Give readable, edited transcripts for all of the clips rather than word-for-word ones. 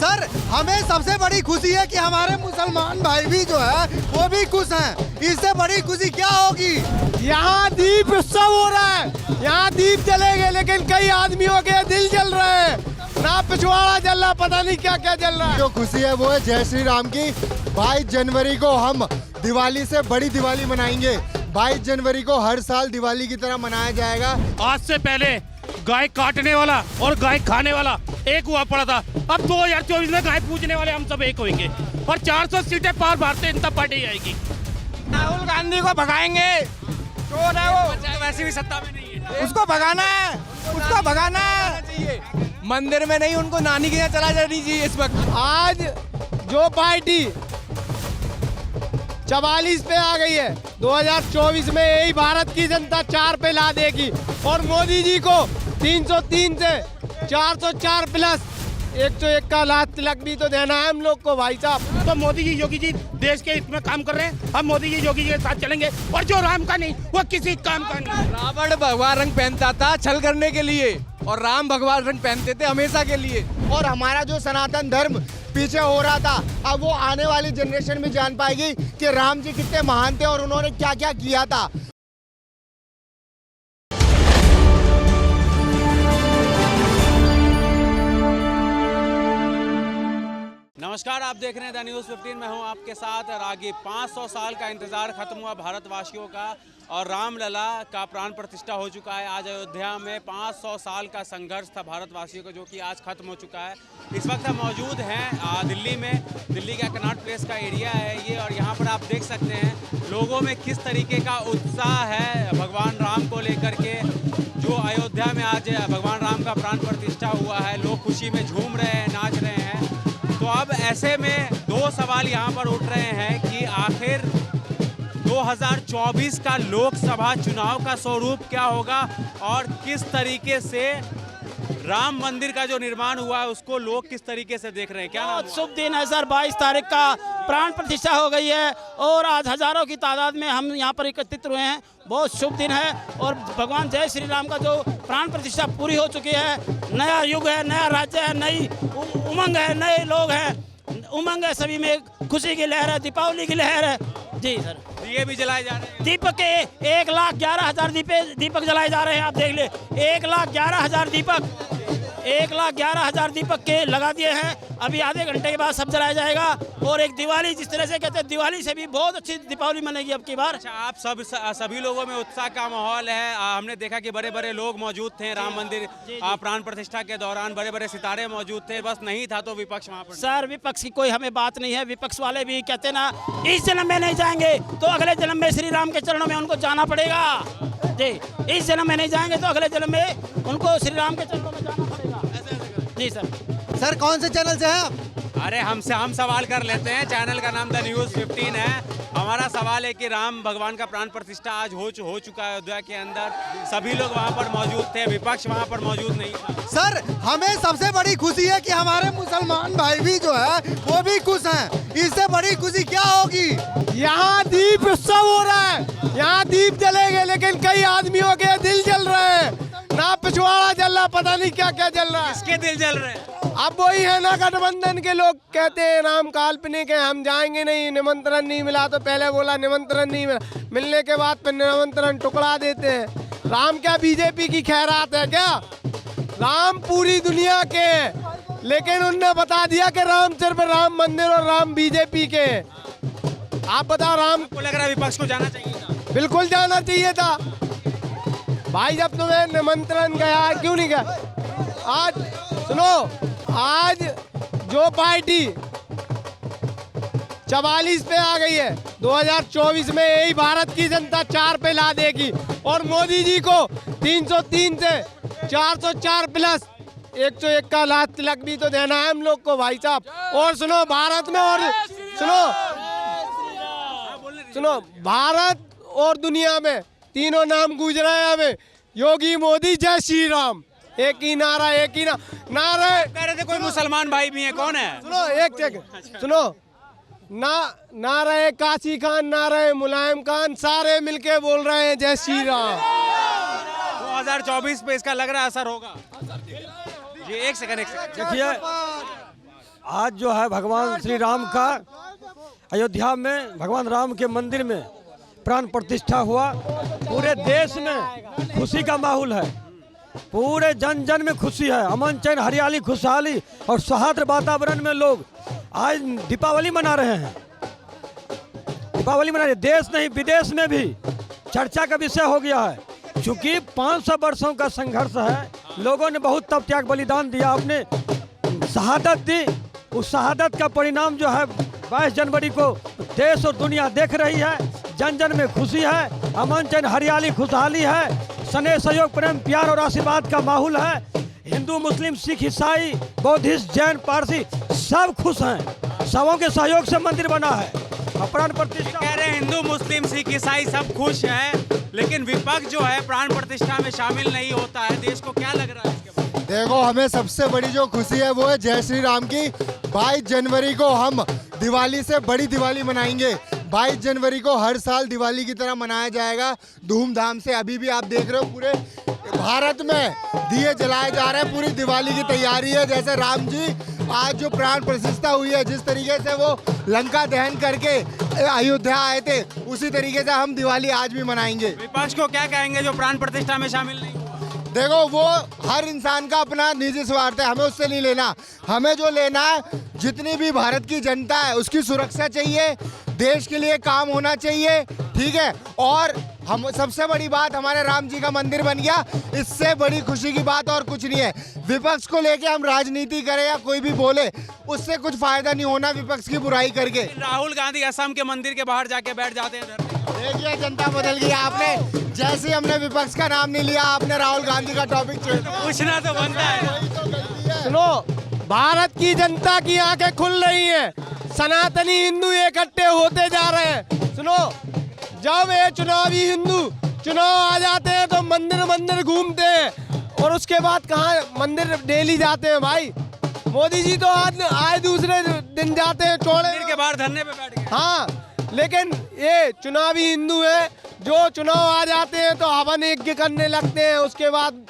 Sir हमें सबसे बड़ी खुशी है कि हमारे मुसलमान भाई भी जो है वो भी खुश हैं। इससे बड़ी खुशी क्या होगी। यहाँ दीप उत्सव हो रहा है, यहाँ दीप जलेंगे, लेकिन कई आदमियों के दिल जल रहे हैं, ना पिछवाड़ा जल रहा, पता नहीं क्या क्या जल रहा है। जो खुशी है वो है जय श्री राम की। 22 जनवरी को हम दिवाली से बड़ी दिवाली मनाएंगे। 22 जनवरी को हर साल दिवाली की तरह मनाया जाएगा। आज से पहले गाय काटने वाला और गाय खाने वाला एक हुआ पड़ा था। अब 2024 में गाय पूजने वाले हम सब एक होंगे और 400 सीटें पार भारतीय जनता पार्टी आएगी। राहुल गांधी को भगाएंगे, चोर है वो, वैसे भी सत्ता में नहीं है, उसको भगाना है, उसको भगाना है। मंदिर में नहीं, उनको नानी के यहाँ चला जानी चाहिए इस वक्त। आज जो पार्टी 44 पे आ गई है, 2024 में यही भारत की जनता 4 पे ला देगी और मोदी जी को 303 से 404 प्लस 101 का लाख तिलक भी तो देना है हम लोग को भाई साहब। तो मोदी जी योगी जी देश के हित में काम कर रहे हैं, हम मोदी जी योगी जी के साथ चलेंगे और जो राम का नहीं वो किसी काम का नहीं। रावण भगवा रंग पहनता था छल करने के लिए और राम भगवा रंग पहनते थे हमेशा के लिए। और हमारा जो सनातन धर्म पीछे हो रहा था, अब वो आने वाली जनरेशन में जान पाएगी कि राम जी कितने महान थे और उन्होंने क्या क्या किया था। नमस्कार, आप देख रहे हैं द न्यूज़ 15। मैं हूं आपके साथ रागी। 500 साल का इंतजार खत्म हुआ भारतवासियों का और रामलला का प्राण प्रतिष्ठा हो चुका है। आज अयोध्या में 500 साल का संघर्ष था भारतवासियों का, जो कि आज खत्म हो चुका है। इस वक्त हम मौजूद हैं दिल्ली में। दिल्ली का कनॉट प्लेस का एरिया है ये और यहाँ पर आप देख सकते हैं लोगों में किस तरीके का उत्साह है भगवान राम को लेकर के। जो अयोध्या में आज भगवान राम का प्राण प्रतिष्ठा हुआ है, लोग खुशी में झूम रहे हैं, नाच रहे हैं। तो अब ऐसे में दो सवाल यहाँ पर उठ रहे हैं कि आखिर 2024 का लोकसभा चुनाव का स्वरूप क्या होगा और किस तरीके से राम मंदिर का जो निर्माण हुआ है उसको लोग किस तरीके से देख रहे हैं। क्या बहुत शुभ दिन है सर, 22 तारीख का प्राण प्रतिष्ठा हो गई है और आज हजारों की तादाद में हम यहाँ पर एकत्रित हुए हैं। बहुत शुभ दिन है और भगवान जय श्री राम का जो प्राण प्रतिष्ठा पूरी हो चुकी है। नया युग है, नया राज्य है, नई उमंग है, नए लोग हैं, उमंग है, सभी में खुशी की लहर है, दीपावली की लहर है। जी सर, दिए भी जलाए जा रहे हैं। दीपक के 1,11,000 दीपक जलाए जा रहे हैं। आप देख ले, 1,11,000 दीपक, 1,11,000 दीपक के लगा दिए हैं। अभी आधे घंटे के बाद सब जलाया जाएगा और एक दिवाली, जिस तरह से कहते हैं दिवाली से भी बहुत अच्छी दीपावली मनेगी अब की बार। अच्छा, आप सभी लोगों में उत्साह का माहौल है। हमने देखा कि बड़े बड़े लोग मौजूद थे राम मंदिर प्राण प्रतिष्ठा के दौरान, बड़े बड़े सितारे मौजूद थे, बस नहीं था तो विपक्ष वहाँ पर। सर विपक्ष की कोई हमें बात नहीं है। विपक्ष वाले भी कहते ना इस जन्म में नहीं जाएंगे तो अगले जन्म में श्री राम के चरणों में उनको जाना पड़ेगा। जी, इस जन्म में नहीं जाएंगे तो अगले जन्म में उनको श्री राम के चरणों में जाना पड़ेगा। जी सर कौन से चैनल से हैं आप? अरे हम सवाल कर लेते हैं। चैनल का नाम द न्यूज़ 15 है। हमारा सवाल है कि राम भगवान का प्राण प्रतिष्ठा आज हो चुका है अयोध्या के अंदर। सभी लोग वहाँ पर मौजूद थे, विपक्ष वहाँ पर मौजूद नहीं था। सर हमें सबसे बड़ी खुशी है कि हमारे मुसलमान भाई भी जो है वो भी खुश हैं। इससे बड़ी खुशी क्या होगी। यहाँ दीप उत्सव हो रहा है, यहाँ दीप जलेंगे, लेकिन कई आदमियों के दिल जल रहे हैं, ना पिछवाड़ा जल रहा, पता नहीं क्या क्या जल रहा है। किसके दिल जल रहे हैं? अब वही है ना, गठबंधन के लोग कहते हैं राम काल्पनिक है, हम जाएंगे नहीं, निमंत्रण नहीं मिला। तो पहले बोला निमंत्रण नहीं मिला, मिलने के बाद फिर निमंत्रण टुकड़ा देते हैं। राम क्या बीजेपी की खैरात है क्या? राम पूरी दुनिया के हैं, लेकिन उनने बता दिया कि राम सिर्फ राम मंदिर और राम बीजेपी के। आप बताओ, राम को लग रहा है विपक्ष को जाना चाहिए था? बिल्कुल जाना चाहिए था भाई। जब तुम्हें निमंत्रण गया, क्यों नहीं गया? आज सुनो, आज जो पार्टी 44 पे आ गई है, 2024 में यही भारत की जनता 4 पे ला देगी और मोदी जी को 303 से 404 प्लस 101 का लाख तिलक भी तो देना है हम लोग को भाई साहब। और सुनो, भारत में और सुनो भारत और दुनिया में तीनों नाम गूंज रहे हैं हमें, योगी मोदी जय श्री राम। एक ही नारा, एक ही नारा। कह रहे थे कोई मुसलमान भाई भी हैं, कौन है? सुनो एक सेकंड, सुनो नारे काशी खान, नारे मुलायम खान, सारे मिलके बोल रहे हैं जय श्री राम। 2024 पे इसका लग रहा असर होगा। ये एक सेकंड देखिए, आज जो है भगवान श्री राम का अयोध्या में भगवान राम के मंदिर में प्राण प्रतिष्ठा हुआ। पूरे देश में खुशी का माहौल है, पूरे जन जन में खुशी है, अमन चैन हरियाली खुशहाली और सौहार्द वातावरण में लोग आज दीपावली मना रहे हैं। दीपावली मना रहे, देश नहीं विदेश में भी चर्चा का विषय हो गया है। चूँकि 500 वर्षों का संघर्ष है, लोगों ने बहुत तप त्याग बलिदान दिया, अपने शहादत दी। उस शहादत का परिणाम जो है 22 जनवरी को देश और दुनिया देख रही है। जन जन में खुशी है, अमन चैन हरियाली खुशहाली है, स्नेह सहयोग प्रेम प्यार और आशीर्वाद का माहौल है। हिंदू मुस्लिम सिख ईसाई बौद्धिस्ट जैन पारसी सब खुश हैं, सबों के सहयोग से मंदिर बना है। प्राण प्रतिष्ठा कह रहे हैं हिंदू मुस्लिम सिख ईसाई सब खुश हैं, लेकिन विपक्ष जो है प्राण प्रतिष्ठा में शामिल नहीं होता है। देश को क्या लग रहा है इसके बारे में? देखो, हमें सबसे बड़ी जो खुशी है वो है जय श्री राम की। 22 जनवरी को हम दिवाली से बड़ी दिवाली मनाएंगे। 22 जनवरी को हर साल दिवाली की तरह मनाया जाएगा धूमधाम से। अभी भी आप देख रहे हो पूरे भारत में दिए जलाए जा रहे हैं, पूरी दिवाली की तैयारी है। जैसे राम जी आज जो प्राण प्रतिष्ठा हुई है, जिस तरीके से वो लंका दहन करके अयोध्या आए थे, उसी तरीके से हम दिवाली आज भी मनाएंगे। विपक्ष को क्या कहेंगे जो प्राण प्रतिष्ठा में शामिल नहीं? देखो, वो हर इंसान का अपना निजी स्वार्थ है, हमें उससे नहीं लेना। हमें जो लेना है, जितनी भी भारत की जनता है उसकी सुरक्षा चाहिए, देश के लिए काम होना चाहिए, ठीक है। और हम सबसे बड़ी बात, हमारे राम जी का मंदिर बन गया, इससे बड़ी खुशी की बात और कुछ नहीं है। विपक्ष को लेके हम राजनीति करें या कोई भी बोले, उससे कुछ फायदा नहीं होना विपक्ष की बुराई करके। राहुल गांधी असम के मंदिर के बाहर जाके बैठ जाते हैं। देखिए, जनता बदल गई। आपने जैसे हमने विपक्ष का नाम नहीं लिया, आपने राहुल गांधी का टॉपिक छेड़ दिया। पूछना तो बनता है। सुनो, भारत की जनता की आंखें खुल रही हैं, सनातनी हिंदू इकट्ठे होते जा रहे हैं। सुनो, जब ये चुनावी हिंदू चुनाव आ जाते हैं तो मंदिर मंदिर घूमते हैं, और उसके बाद कहाँ मंदिर डेली जाते हैं भाई। मोदी जी तो आज आए दूसरे दिन जाते हैं चौड़े मंदिर के बाहर धरने पे बैठ गए। हाँ, लेकिन ये चुनावी हिंदू है, जो चुनाव आ जाते हैं तो हवन यज्ञ करने लगते हैं, उसके बाद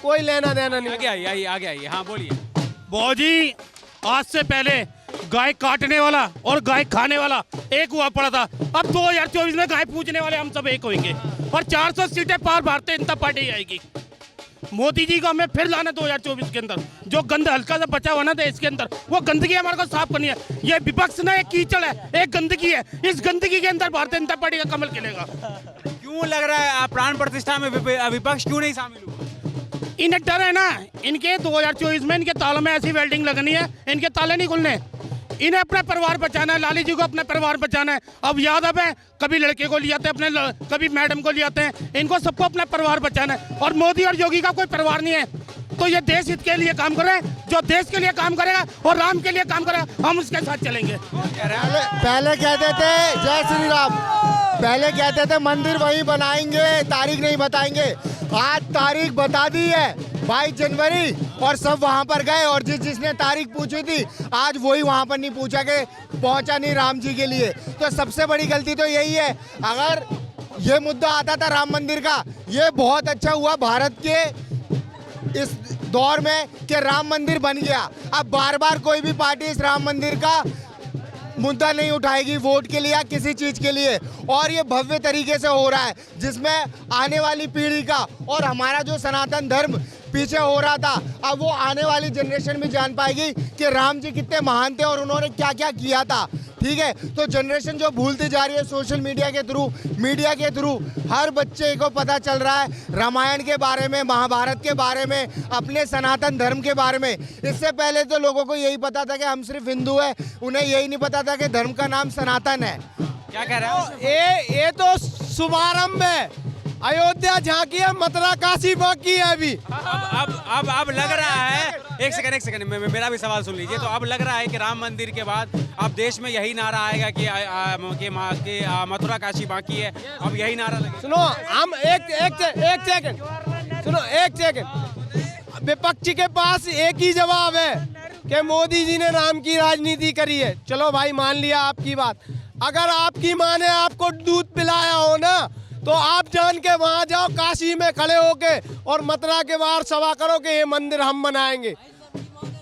कोई लेना देना नहीं। आगे आइए। हाँ बोलिए। बौजी, आज से पहले गाय काटने वाला और गाय खाने वाला एक हुआ पड़ा था। अब 2024 में गाय पूजने वाले हम सब एक होंगे और 400 सीटें पार भारतीय जनता पार्टी आएगी। मोदी जी को हमें फिर लाना 2024 के अंदर। जो गंद हल्का सा बचा हुआ ना था इसके अंदर, वो गंदगी हमारे को साफ करनी है। ये विपक्ष ना एक कीचड़ है, एक गंदगी है। इस गंदगी के अंदर भारतीय जनता पार्टी का कमल खिलेगा। क्यों लग रहा है प्राण प्रतिष्ठा में विपक्ष क्यों नहीं शामिल हुआ? इन्हें डर है ना, इनके 2024 में इनके तालों में ऐसी वेल्डिंग लगनी है, इनके ताले नहीं खुलने। इन्हें अपना परिवार बचाना है, लाली जी को अपना परिवार बचाना है। अब यादव है, कभी लड़के को ले आते हैं अपने, कभी मैडम को ले आते हैं, इनको सबको अपना परिवार बचाना है। और मोदी और योगी का कोई परिवार नहीं है, तो ये देश हित के लिए काम कर रहे हैं। जो देश के लिए काम करेगा और राम के लिए काम करेगा, हम उसके साथ चलेंगे। पहले कहते थे जय श्री राम, पहले कहते थे मंदिर वहीं बनाएंगे, तारीख नहीं बताएंगे। आज तारीख बता दी है 22 जनवरी, और सब वहां पर गए। और जिसने तारीख पूछी थी, आज वही वहां पर नहीं पहुंचा नहीं राम जी के लिए। तो सबसे बड़ी गलती तो यही है। अगर ये मुद्दा आता था राम मंदिर का, ये बहुत अच्छा हुआ भारत के इस दौर में कि राम मंदिर बन गया। अब बार बार कोई भी पार्टी इस राम मंदिर का मुद्दा नहीं उठाएगी वोट के लिए या किसी चीज के लिए। और ये भव्य तरीके से हो रहा है, जिसमें आने वाली पीढ़ी का और हमारा जो सनातन धर्म पीछे हो रहा था, अब वो आने वाली जनरेशन भी जान पाएगी कि राम जी कितने महान थे और उन्होंने क्या क्या किया था। ठीक है, तो जनरेशन जो भूलती जा रही है, सोशल मीडिया के थ्रू हर बच्चे को पता चल रहा है रामायण के बारे में, महाभारत के बारे में, अपने सनातन धर्म के बारे में। इससे पहले तो लोगों को यही पता था कि हम सिर्फ हिंदू है, उन्हें यही नहीं पता था कि धर्म का नाम सनातन है। क्या कह रहे हैं? ये तो शुभारंभ है। अयोध्या झांकी है, मथुरा काशी बाकी है अभी। अब लग रहा है, एक सेकंड मेरा भी सवाल सुन लीजिए। तो अब लग रहा है कि राम मंदिर के बाद अब देश में यही नारा आएगा कि मथुरा काशी बाकी है। अब यही नारा लगेगा। सुनो, हम एक सेकंड, विपक्ष के पास एक ही जवाब है कि मोदी जी ने राम की राजनीति करी है। चलो भाई, मान लिया आपकी बात। अगर आपकी माँ ने आपको दूध पिलाया हो ना, तो आप जान के वहां जाओ, काशी में खड़े होके और मथुरा के बाहर सभा करो कि ये मंदिर हम बनाएंगे।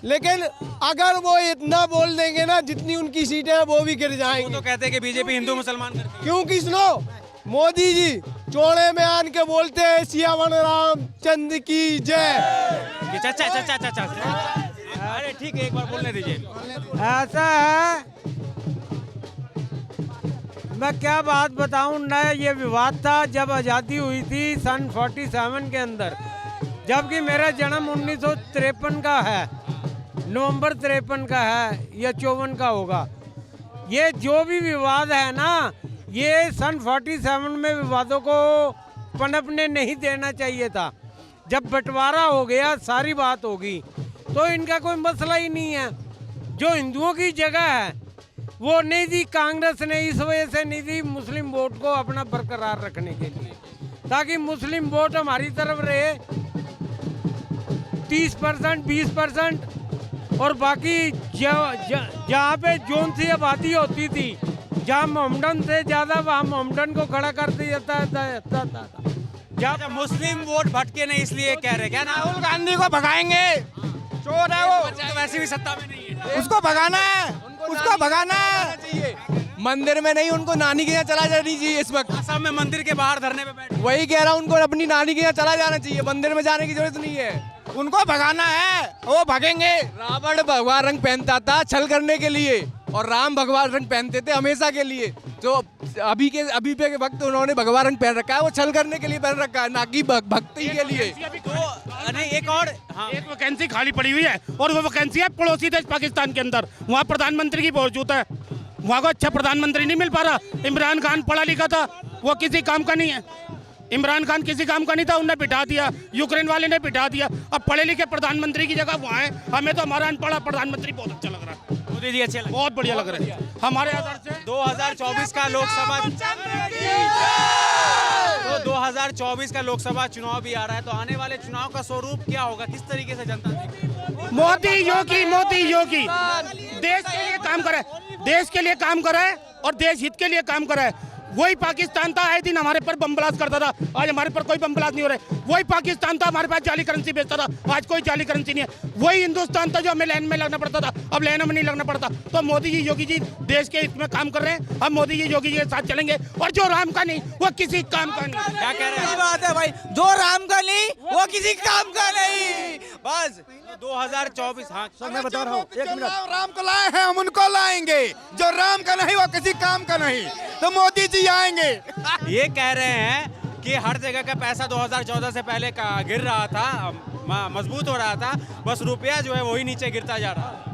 लेकिन अगर वो इतना बोल देंगे ना, जितनी उनकी सीटें हैं वो भी गिर वो जाएंगी। तो कहते हैं कि बीजेपी हिंदू मुसलमान करती है। क्योंकि सुनो, मोदी जी चौड़े में आन के बोलते हैं सियावन रामचंद्र की जय। चाचा अरे ठीक है, एक बार बोलने दीजिए। ऐसा है, मैं क्या बात बताऊं ना, ये विवाद था जब आज़ादी हुई थी सन 47 के अंदर, जबकि मेरा जन्म 1953 का है, नवंबर 53 का है या 54 का होगा। ये जो भी विवाद है ना, ये सन 47 में विवादों को पनपने नहीं देना चाहिए था। जब बंटवारा हो गया, सारी बात होगी, तो इनका कोई मसला ही नहीं है। जो हिंदुओं की जगह है वो नहीं दी कांग्रेस ने, इस वजह से नहीं दी मुस्लिम वोट को अपना बरकरार रखने के लिए, ताकि मुस्लिम वोट हमारी तरफ रहे 30%, 20%, और बाकी जहाँ पे जोन सी आबादी होती थी, जहाँ मोहम्मदन से ज़्यादा, वहाँ मोहम्मदन को खड़ा कर दिया जाता था। अच्छा, मुस्लिम वोट भटके नहीं इसलिए कह रहे क्या ना? राहुल गांधी को भगाएंगे, चोर है वो, तो वैसे भी सत्ता में नहीं है। उसको भगाना है, उसको भगाना है। मंदिर में नहीं, उनको नानी के यहाँ चला जाना चाहिए इस वक्त। असम में मंदिर के बाहर धरने पे बैठे। वही कह रहा हूँ, उनको अपनी नानी के यहाँ चला जाना चाहिए, मंदिर में जाने की जरूरत नहीं है। उनको भगाना है, वो भगेंगे। रावण भगवा रंग पहनता था छल करने के लिए, और राम भगवा रंग पहनते थे हमेशा के लिए। जो अभी पे के वक्त उन्होंने भगवा रंग पहन रखा है, वो छल करने के लिए पहन रखा है, ना कि भक्ति के लिए। तो नहीं, एक और एक वैकेंसी खाली पड़ी हुई है, और वो वैकेंसी है पड़ोसी देश पाकिस्तान के अंदर। वहाँ प्रधानमंत्री की मौजूद है, वहाँ को अच्छा प्रधानमंत्री नहीं मिल पा रहा। इमरान खान पढ़ा लिखा था, वो किसी काम का नहीं है। इमरान खान किसी काम का नहीं था, उन्हें बिठा दिया, यूक्रेन वाले ने बिठा दिया। अब पढ़े लिखे प्रधानमंत्री की जगह वहाँ है। हमें तो हमारा अनपढ़ा प्रधानमंत्री बहुत अच्छा लग रहा है। मोदी जी अच्छे लगे, बहुत बढ़िया लग रहा है हमारे आदर्श से। 2024 का लोकसभा, तो 2024 का लोकसभा चुनाव भी आ रहा है, तो आने वाले चुनाव का स्वरूप क्या होगा, किस तरीके से जनता देखेगी? मोदी योगी देश के लिए काम करे, देश के लिए काम करे और देश हित के लिए काम करे। वही पाकिस्तान था, आए दिन हमारे पर बम ब्लास्ट करता था, आज हमारे पर कोई बम ब्लास्ट नहीं हो रहा है। वही पाकिस्तान था, हमारे पास जाली करेंसी बेचता था, आज कोई जाली करेंसी नहीं है। वही हिंदुस्तान था जो हमें लाइन में लगना पड़ता था, अब लाइन में नहीं लगना पड़ता। तो मोदी जी योगी जी देश के हित में काम कर रहे हैं, हम मोदी जी योगी जी के साथ चलेंगे। और जो राम का नहीं, वो किसी काम का नहीं। क्या कह रहे हैं? बात है भाई, जो राम का नहीं वो किसी काम का नहीं। बस 2024, हाँ मैं बता रहा हूँ, एक मिनट। राम को लाए हैं, हम उनको लाएंगे। जो राम का नहीं, वो किसी काम का नहीं, तो मोदी जी आएंगे। ये कह रहे हैं कि हर जगह का पैसा 2014 से पहले का गिर रहा था, मजबूत हो रहा था, बस रुपया जो है वही नीचे गिरता जा रहा है।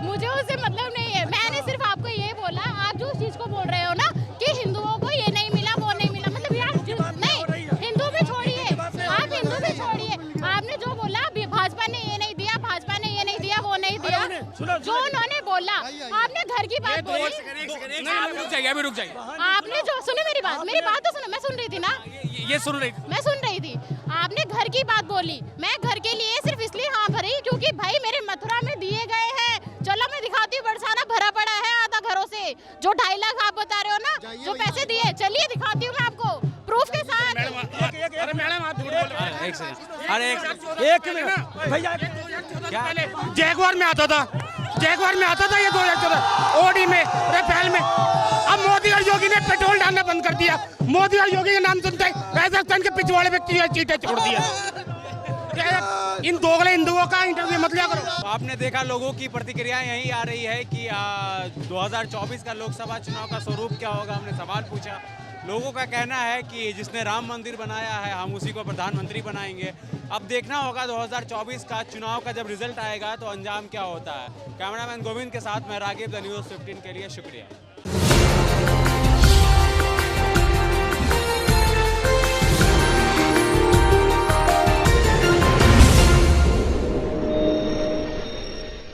मुझे उससे मतलब नहीं है, मैंने सिर्फ आपको ये बोला, आप जो चीज को बोल रहे हो ना कि हिंदुओं को ये नहीं मिला, वो नहीं मिला, मतलब यार नहीं, हिंदू भी छोड़िए, आप हिंदू भी छोड़िए। आपने जो बोला भाजपा ने ये नहीं दिया, भाजपा ने ये नहीं दिया, वो नहीं दिया, जो उन्होंने बोला, आपने घर की बात बोली। रुक जाइए। आपने जो सुने मेरी बात तो सुनो, मैं सुन रही थी ना, ये सुन रही, मैं सुन रही थी। आपने घर की बात बोली, मैं घर के लिए सिर्फ इसलिए हाँ भरी क्योंकि भाई मेरे मथुरा में दिए गए हैं। चलो मैं दिखाती हूँ, बरसाना भरा पड़ा है आधा घरों से, जो 2.5 लाख आप बता रहे हो ना, जो पैसे दिए, चलिए दिखाती हूँ मैं आपको प्रूफ के साथ। अरे मैडम आप झूठ बोल रहे हैं। एक सेकंड, अरे एक मिनट भैया, जैगवार में आता था, ये 2014 ओडी में, रफेल में। अब मोदी और योगी ने पेट्रोल डालना बंद कर दिया। मोदी और योगी के नाम सुनते राजस्थान के पिछवाड़े व्यक्ति ने चीटें छोड़ दिया। इन दोगले हिंदुओं का इंटरव्यू मत लिया करो। आपने देखा लोगों की प्रतिक्रिया यही आ रही है कि 2024 का लोकसभा चुनाव का स्वरूप क्या होगा। हमने सवाल पूछा, लोगों का कहना है कि जिसने राम मंदिर बनाया है हम उसी को प्रधानमंत्री बनाएंगे। अब देखना होगा 2024 का चुनाव का जब रिजल्ट आएगा तो अंजाम क्या होता है। कैमरामैन गोविंद के साथ मैं रागिब, द न्यूज़ 15 के लिए शुक्रिया।